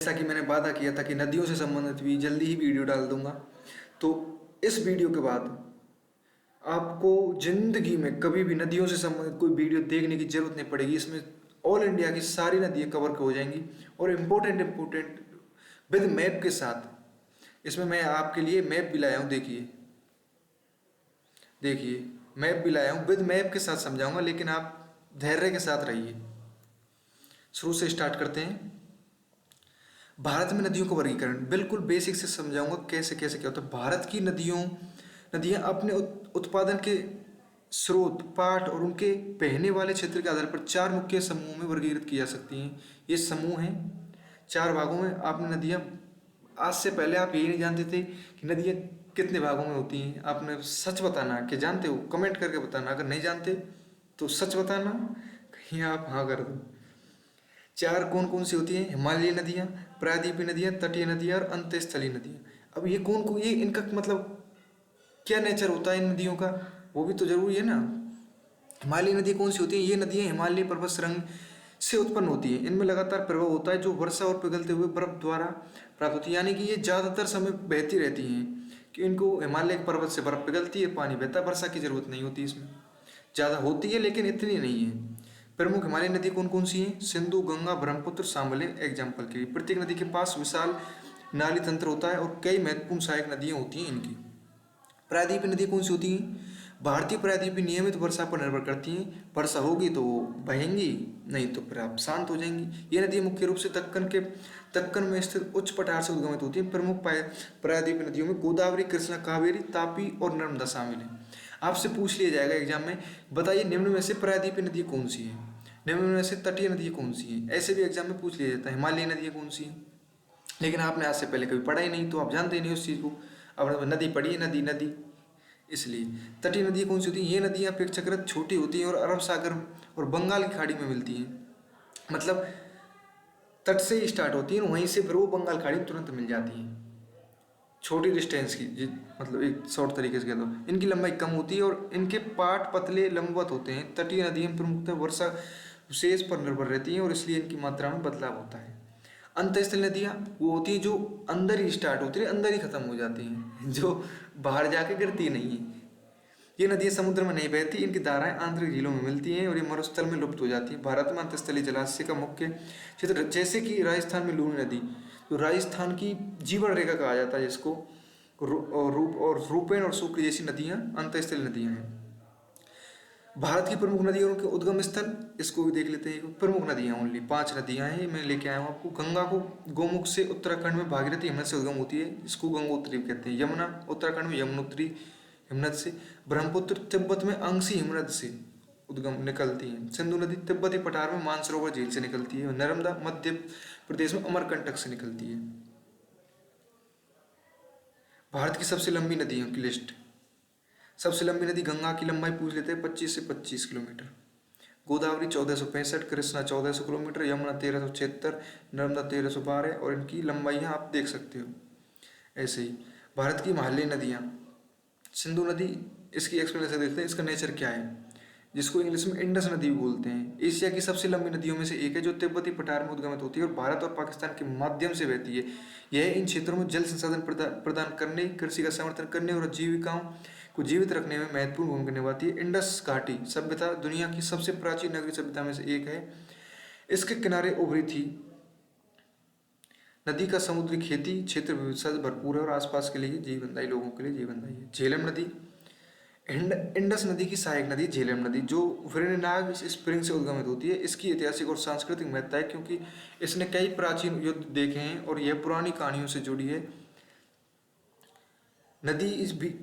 जैसा कि मैंने वादा किया था कि नदियों से संबंधित भी जल्दी ही वीडियो डाल दूंगा। तो इस वीडियो के बाद आपको जिंदगी में कभी भी नदियों से संबंधित कोई वीडियो देखने की जरूरत नहीं पड़ेगी। इसमें ऑल इंडिया की सारी नदियाँ कवर हो जाएंगी और इम्पोर्टेंट इम्पोर्टेंट विद मैप के साथ। इसमें मैं आपके लिए मैप भी लाया हूँ। देखिए देखिए मैप भी लाया हूँ, विद मैप के साथ समझाऊंगा, लेकिन आप धैर्य के साथ रहिए। शुरू से स्टार्ट करते हैं। भारत में नदियों का वर्गीकरण बिल्कुल बेसिक से समझाऊंगा, कैसे कैसे क्या होता है। भारत की नदियां अपने उत्पादन के स्रोत, पाट और उनके बहने वाले क्षेत्र के आधार पर चार मुख्य समूहों में वर्गीकृत की जा सकती हैं। ये समूह हैं चार भागों में। आपने नदियां, आज से पहले आप यही नहीं जानते थे कि नदियां कितने भागों में होती हैं। आपने सच बताना कि जानते हो, कमेंट करके बताना। अगर नहीं जानते तो सच बताना, कहीं आप हाँ कर दो। चार कौन कौन सी होती हैं? हिमालयी नदियाँ, प्रायद्वीपीय नदियाँ, तटीय नदियाँ और अंतःस्थलीय नदियाँ। अब ये कौन कौन, ये इनका मतलब क्या नेचर होता है इन नदियों का, वो भी तो जरूरी है ना। हिमालयी नदी कौन सी होती है? ये नदियाँ हिमालय पर्वत श्रृंग से उत्पन्न होती हैं। इनमें लगातार प्रवाह होता है जो वर्षा और पिघलते हुए बर्फ द्वारा प्राप्त होती है। यानी कि ये ज़्यादातर समय बहती रहती हैं, कि इनको हिमालय के पर्वत से बर्फ पिघलती है, पानी बहता है, वर्षा की जरूरत नहीं होती। इसमें ज़्यादा होती है लेकिन इतनी नहीं है। प्रमुख हिमालयी नदी कौन कौन सी हैं? सिंधु, गंगा, ब्रह्मपुत्र, शामिल है एग्जाम्पल के लिए। प्रत्येक नदी के पास विशाल नाली तंत्र होता है और कई महत्वपूर्ण सहायक नदियाँ होती हैं इनकी। प्रायद्वीपीय नदी कौन सी होती हैं? भारतीय प्रायद्वीपीय नियमित वर्षा पर निर्भर करती हैं। वर्षा होगी तो वो बहेंगी, नहीं तो फिर आप शांत हो जाएंगी। ये नदियाँ मुख्य रूप से दक्कन में स्थित उच्च पठार से उद्गमित होती हैं। प्रमुख प्रायद्वीपीय नदियों में गोदावरी, कृष्णा, कावेरी, तापी और नर्मदा शामिल है। आपसे पूछ लिया जाएगा एग्जाम में, बताइए निम्न में से प्रायद्वीपीय नदी कौन सी है, निम्न में से तटीय नदी कौन सी है। ऐसे भी एग्जाम में पूछ लिया जाता है हिमालयी नदियाँ कौन सी हैं। लेकिन आपने आज से पहले कभी पढ़ा ही नहीं, तो आप जानते ही नहीं उस चीज़ को। अब नदी पढ़ी है, नदी नदी। इसलिए तटीय नदी कौन सी होती है? ये नदियाँ अपेक्षाकृत छोटी होती हैं और अरब सागर और बंगाल की खाड़ी में मिलती हैं। मतलब तट से ही स्टार्ट होती हैं, वहीं से फिर वो बंगाल खाड़ी में तुरंत मिल जाती हैं। छोटी डिस्टेंस की मतलब एक शॉर्ट तरीके से कह दो। इनकी लंबाई कम होती है और इनके पाट पतले लंबवत होते हैं। तटीय नदियाँ प्रमुखतः वर्षा विशेष पर निर्भर रहती हैं और इसलिए इनकी मात्रा में बदलाव होता है। अंतःस्थलीय नदियाँ वो होती हैं जो अंदर ही स्टार्ट होती है, अंदर ही खत्म हो जाती हैं, जो बाहर जाके गिरती नहीं है। ये नदियाँ समुद्र में नहीं बहती, इनकी धाराएं आंतरिक झीलों में मिलती हैं और ये मरुस्थल में लुप्त हो जाती हैं। भारत में अंतःस्थलीय जलाशय का मुख्य क्षेत्र, जैसे कि राजस्थान में लूनी नदी, तो राजस्थान की जीवन रेखा कहा जाता है जिसको, और रूपेन और शुक्र जैसी नदियाँ अंतःस्थलीय नदियाँ हैं। भारत की प्रमुख नदियों और उनके उद्गम स्थल, इसको भी देख लेते हैं। प्रमुख नदियाँ ओनली 5 नदियाँ हैं, मैं लेके आया हूँ आपको। गंगा को गोमुख से उत्तराखंड में भागीरथी हिमनद से उद्गम होती है, इसको गंगोत्री कहते हैं। यमुना उत्तराखंड में यमुनोत्री हिमनद से। ब्रह्मपुत्र तिब्बत में अंगसी हिमनद से उद्गम निकलती है। सिंधु नदी तिब्बती पठार में मानसरोवर झील से निकलती है। नर्मदा मध्य प्रदेश में अमरकंटक से निकलती है। भारत की सबसे लंबी नदियों की लिस्ट। सबसे लंबी नदी गंगा की लंबाई पूछ लेते हैं, 25 से 25 किलोमीटर। गोदावरी 1465, कृष्णा 1400 किलोमीटर, यमुना 1376, नर्मदा 1312 और इनकी लंबाइयाँ आप देख सकते हो। ऐसे ही भारत की हिमालयी नदियाँ, सिंधु नदी, इसकी एक्सप्लेनेशन देखते हैं, इसका नेचर क्या है, जिसको इंग्लिश में इंडस नदी भी बोलते हैं। एशिया की सबसे लंबी नदियों में से एक है जो तिब्बती पठार में उद्गमित होती है और भारत और पाकिस्तान के माध्यम से बहती है। यह इन क्षेत्रों में जल संसाधन प्रदान करने, कृषि का समर्थन करने और जीविकाओं को जीवित रखने में महत्वपूर्ण भूमिका निभाती है। इंडस घाटी सभ्यता दुनिया की सबसे प्राचीन नगरीय सभ्यता में से एक है। इसके किनारे उभरी थी नदी का समुद्री खेती क्षेत्र विविधता से भरपूर है और आसपास के लिए जीवनदायी, लोगों के लिए जीवनदायी है। झेलम नदी, इंडस नदी की सहायक नदी झेलम नदी, जो वेरिनाग स्प्रिंग से उद्गमित होती है। इसकी ऐतिहासिक और सांस्कृतिक महत्ता है क्योंकि इसने कई प्राचीन युद्ध देखे हैं और यह पुरानी कहानियों से जुड़ी है। नदी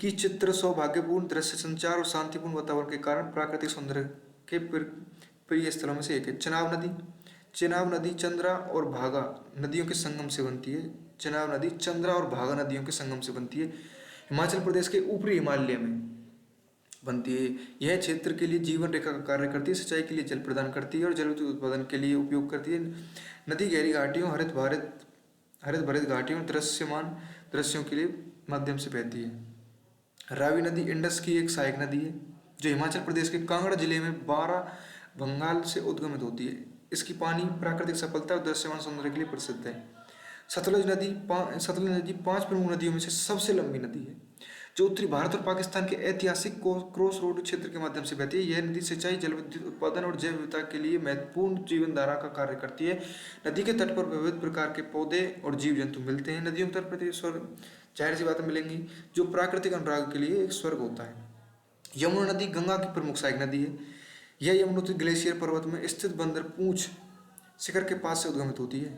की चित्र सौभाग्यपूर्ण दृश्य संचार और शांतिपूर्ण वातावरण के कारण प्राकृतिक सौंदर्य के प्रिय स्थलों में से एक है। चेनाब नदी, चेनाब नदी चंद्रा और भागा नदियों के संगम से बनती है। चेनाब नदी चंद्रा और भागा नदियों के संगम से बनती है। हिमाचल प्रदेश के ऊपरी हिमालय में बनती है। यह क्षेत्र के लिए जीवन रेखा का कार्य करती है, सिंचाई के लिए जल प्रदान करती है और जल विद्युत उत्पादन के लिए उपयोग करती है। नदी गहरी घाटियों, हरित भरित घाटियों, दृश्यमान दृश्यों के लिए माध्यम से बहती है। रावी नदी इंडस की एक सहायक नदी है जो हिमाचल प्रदेश के कांगड़ा जिले में बारा बंगाल से उद्गमित होती है। इसकी पानी प्राकृतिक सफलता और दृश्यमान सौंदर्य के लिए प्रसिद्ध है। सतलज नदी 5 प्रमुख नदियों में से सबसे लंबी नदी है, जो उत्तरी भारत और पाकिस्तान के ऐतिहासिक क्रॉस रोड क्षेत्र के माध्यम से बहती है। यह नदी सिंचाई, जल विद्युत उत्पादन और जैव विविधता के लिए महत्वपूर्ण जीवन धारा का कार्य करती है। नदी के तट पर विविध प्रकार के पौधे और जीव जंतु मिलते हैं। नदियों के तट पर स्वर्ग, जाहिर सी बातें मिलेंगी, जो प्राकृतिक अनुराग के लिए एक स्वर्ग होता है। यमुना नदी गंगा की प्रमुख सहायक नदी है। यह यमुनोत्री ग्लेशियर पर्वत में स्थित बंदर पूंछ शिखर के पास से उद्गमित होती है।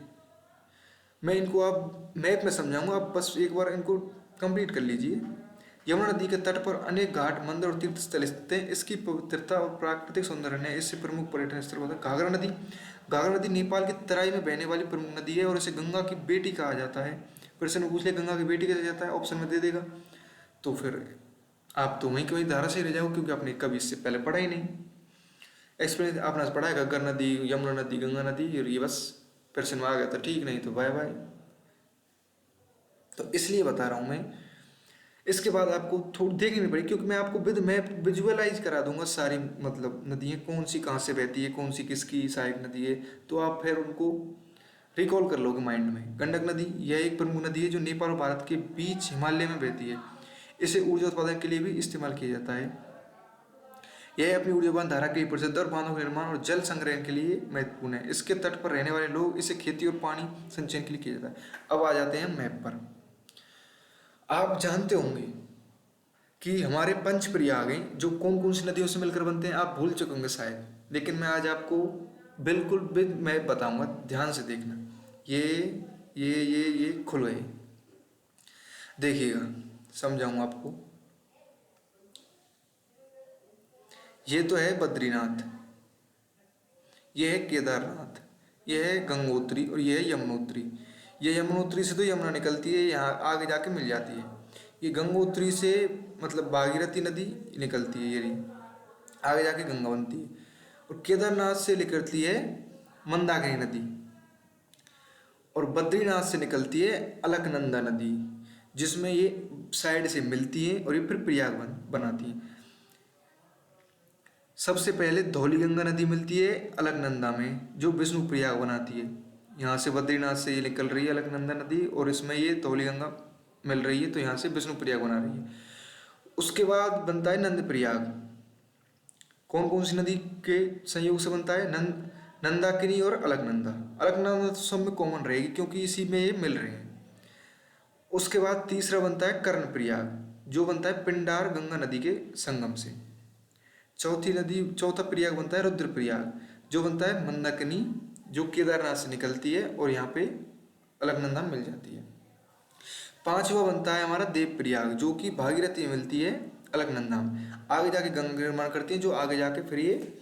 मैं इनको आप मैप में समझाऊंगा, आप बस एक बार इनको कंप्लीट कर लीजिए। यमुना नदी के तट पर अनेक घाट, मंदिर और तीर्थ स्थल स्थित हैं। इसकी पवित्रता और प्राकृतिक सौंदर्य ने इससे प्रमुख पर्यटन स्थल होता है। घाघरा नदी नेपाल की तराई में बहने वाली प्रमुख नदी है और इसे गंगा की बेटी कहा जाता है। प्रश्न पूछ ले गंगा की बेटी कैसे जाता है, ऑप्शन में दे देगा, तो फिर आप तो वहीं के वहीं धारा से ही रह जाओ, क्योंकि आपने कभी इससे पहले पढ़ा ही नहीं। एक्सप्लेन आपने पढ़ा है घग्गर नदी, यमुना नदी, गंगा नदी, और ये बस प्रश्न में आ गया तो ठीक, नहीं तो बाय बाय। तो इसलिए बता रहा हूँ मैं। इसके बाद आपको थोड़ी देखनी पड़ेगी, क्योंकि मैं आपको विद मैप विजुअलाइज करा दूंगा सारी, मतलब नदियाँ कौन सी कहाँ से बहती है, कौन सी किसकी सहायक नदी है, तो आप फिर उनको रिकॉल कर लोगे माइंड में। गंडक नदी, यह एक प्रमुख नदी है जो नेपाल और भारत के बीच हिमालय में बहती है। इसे ऊर्जा उत्पादन के लिए भी इस्तेमाल किया जाता है। यह अपनी ऊर्जावान धारा के लिए प्रसिद्ध और बांधों के निर्माण और जल संग्रहण के लिए महत्वपूर्ण है। इसके तट पर रहने वाले लोग इसे खेती और पानी संचयन के लिए किया जाता है। अब आ जाते हैं मैप पर। आप जानते होंगे कि हमारे पंच प्रयाग हैं, जो कौन कौन सी नदियों से मिलकर बनते हैं, आप भूल चुके होंगे शायद, लेकिन मैं आज आपको बिल्कुल विद मैप बताऊंगा, ध्यान से देखना। ये खुल गए, देखिएगा, समझाऊंगा आपको। ये तो है बद्रीनाथ, ये है केदारनाथ, ये है गंगोत्री और ये है यमुनोत्री। ये यमुनोत्री से तो यमुना निकलती है, यहाँ आगे जाके मिल जाती है। ये गंगोत्री से मतलब भागीरथी नदी निकलती है, ये रही, आगे जाके गंगा बनती है। और केदारनाथ से निकलती है मंदाकिनी नदी, और बद्रीनाथ से निकलती है अलकनंदा नदी, जिसमें ये साइड से मिलती है और ये फिर प्रयाग बनाती है। सबसे पहले धौलीगंगा नदी मिलती है अलकनंदा में, जो विष्णु प्रयाग बनाती है। यहाँ से बद्रीनाथ से ये निकल रही है अलकनंदा नदी, और इसमें ये धौलीगंगा मिल रही है, तो यहाँ से विष्णु प्रयाग बना रही है। उसके बाद बनता है नंद प्रयाग। कौन कौन सी नदी के संयोग से बनता है? नंदाकिनी और अलकनंदा। अलकनंदा तो सब में कॉमन रहेगी, क्योंकि इसी में ये मिल रहे हैं। उसके बाद तीसरा बनता है कर्ण प्रयाग, जो बनता है पिंडार गंगा नदी के संगम से। चौथा प्रयाग बनता है रुद्र प्रयाग, जो बनता है मंदाकिनी, जो केदारनाथ से निकलती है और यहाँ पे अलकनंदा मिल जाती है। पांचवा बनता है हमारा देव प्रयाग, जो कि भागीरथी में मिलती है अलकनंदा में, आगे जाके गंगा निर्माण करती है, जो आगे जाके फिर ये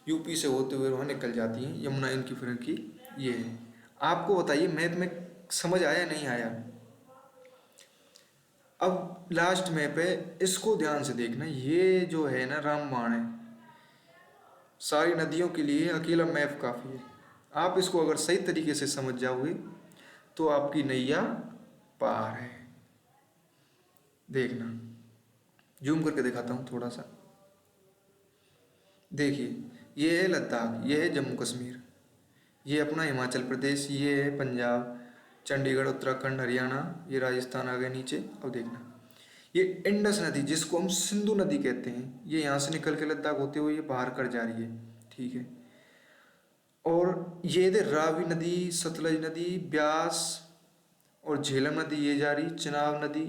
यूपी से होते हुए वहाँ निकल जाती हैं, यमुना इनकी फिर इनकी ये है। आपको बताइए मैथ में समझ आया नहीं आया? अब लास्ट मैप है, इसको ध्यान से देखना। ये जो है ना रामबाण है, सारी नदियों के लिए अकेला मैप काफ़ी है। आप इसको अगर सही तरीके से समझ जाओगे तो आपकी नैया पार है। देखना, जूम करके दिखाता हूँ थोड़ा सा। देखिए, ये है लद्दाख, ये है जम्मू कश्मीर, ये अपना हिमाचल प्रदेश, ये है पंजाब, चंडीगढ़, उत्तराखंड, हरियाणा, ये राजस्थान आ गया नीचे। अब देखना, ये इंडस नदी, जिसको हम सिंधु नदी कहते हैं, ये यहाँ से निकल के लद्दाख होते हुए ये बाहर कर जा रही है, ठीक है। और ये रावी नदी, सतलज नदी, ब्यास और झेलम नदी ये जा रही, चिनाब नदी,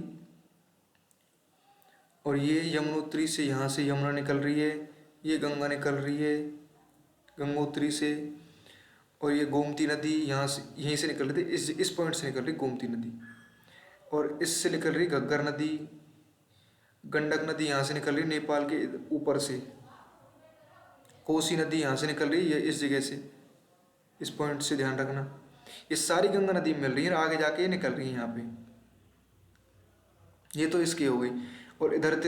और ये यमुनोत्री से, यहाँ से यमुना निकल रही है, ये गंगा निकल रही है गंगोत्री से, और ये गोमती नदी यहाँ से, यहीं से निकल रही थी, इस पॉइंट से निकल रही गोमती नदी, और इससे निकल रही घग्गर नदी। गंडक नदी यहाँ से निकल रही नेपाल के ऊपर से। कोसी नदी यहाँ से निकल रही है इस जगह से, इस पॉइंट से ध्यान रखना। ये सारी गंगा नदी मिल रही है, आगे जाके निकल रही है यहाँ पे। ये तो इसकी हो गई। और इधर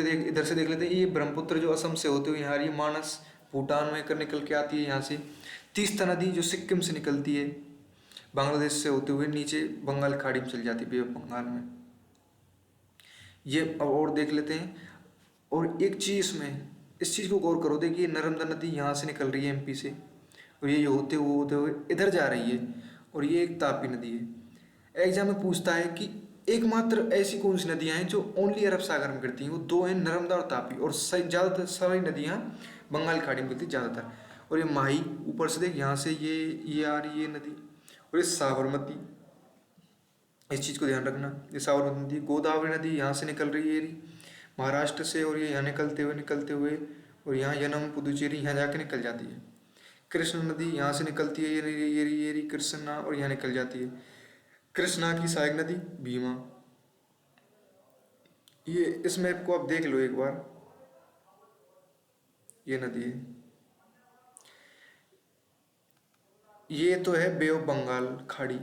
से देख लेते हैं, ये ब्रह्मपुत्र जो असम से होते हुए यहाँ ये मानस भूटान में कर निकल के आती है यहाँ से। तीस्ता नदी जो सिक्किम से निकलती है, बांग्लादेश से होते हुए नीचे बंगाल खाड़ी में चल जाती है, बे ऑफ बंगाल में। ये अब और देख लेते हैं। और एक चीज़ इसमें, इस चीज़ को गौर करो, देखिए नर्मदा नदी यहाँ से निकल रही है एमपी से, और ये होते हुए इधर जा रही है, और ये एक तापी नदी है। एग्जाम में पूछता है कि एकमात्र ऐसी कौन सी नदियां हैं जो ओनली अरब सागर में गिरती हैं। वो दो हैं, नर्मदा और तापी। और ज़्यादातर सारी नदियां बंगाल की खाड़ी में गिरती हैं ज़्यादातर। और ये माही, ऊपर से देख, यहाँ से ये आ रही है नदी। और ये साबरमती, इस चीज़ को ध्यान रखना। ये साबरमती नदी, गोदावरी नदी यहाँ से निकल रही है, ये महाराष्ट्र से, और ये यहाँ निकलते हुए और यहाँ यनम पुदुचेरी यहाँ जाके निकल जाती है। कृष्ण नदी यहाँ से निकलती है, ये कृष्णा, और यहाँ निकल जाती है। कृष्णा की सहायक नदी भीमा। ये इस मैप को आप देख लो एक बार, ये नदी है। ये तो है बे ऑफ बंगाल खाड़ी,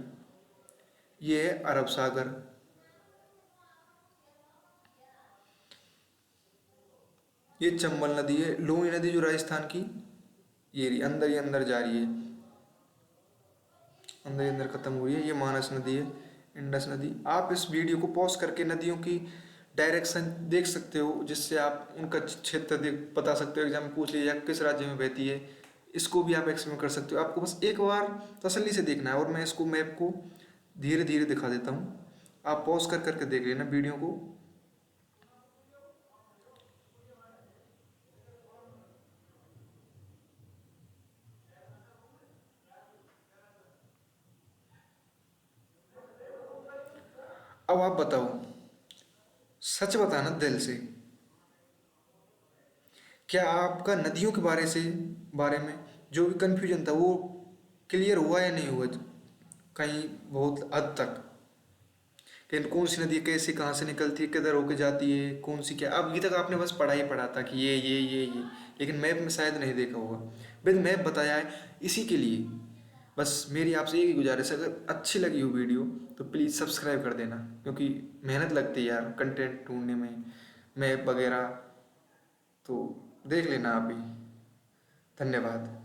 ये है अरब सागर। ये चंबल नदी है। लूनी नदी जो राजस्थान की, ये रही, अंदर ही अंदर जा रही है, अंदर ही अंदर खत्म हुई है। ये मानस नदी है। इंडस नदी। आप इस वीडियो को पॉज करके नदियों की डायरेक्शन देख सकते हो, जिससे आप उनका क्षेत्र देख बता सकते हो। एग्जाम में पूछ लिया किस राज्य में बहती है, इसको भी आप एक्सप्लेन कर सकते हो। आपको बस एक बार तसल्ली से देखना है। और मैं इसको मैप को धीरे धीरे दिखा देता हूँ, आप पॉज कर करके देख लेना वीडियो को। अब आप बताओ, सच बताना दिल से, क्या आपका नदियों के बारे में जो भी कंफ्यूजन था वो क्लियर हुआ या नहीं हुआ? कहीं बहुत हद तक, लेकिन कौन सी नदी कैसे कहाँ से निकलती है, किधर होके जाती है, कौन सी क्या, अभी तक आपने बस पढ़ा ही पढ़ा था कि ये, लेकिन मैप में शायद नहीं देखा होगा। बिन मैप बताया है इसी के लिए। बस मेरी आपसे एक ही गुजारिश है, अगर अच्छी लगी हो वीडियो तो प्लीज़ सब्सक्राइब कर देना, क्योंकि मेहनत लगती है यार कंटेंट ढूंढने में, मैप वगैरह। तो देख लेना आप भी। धन्यवाद।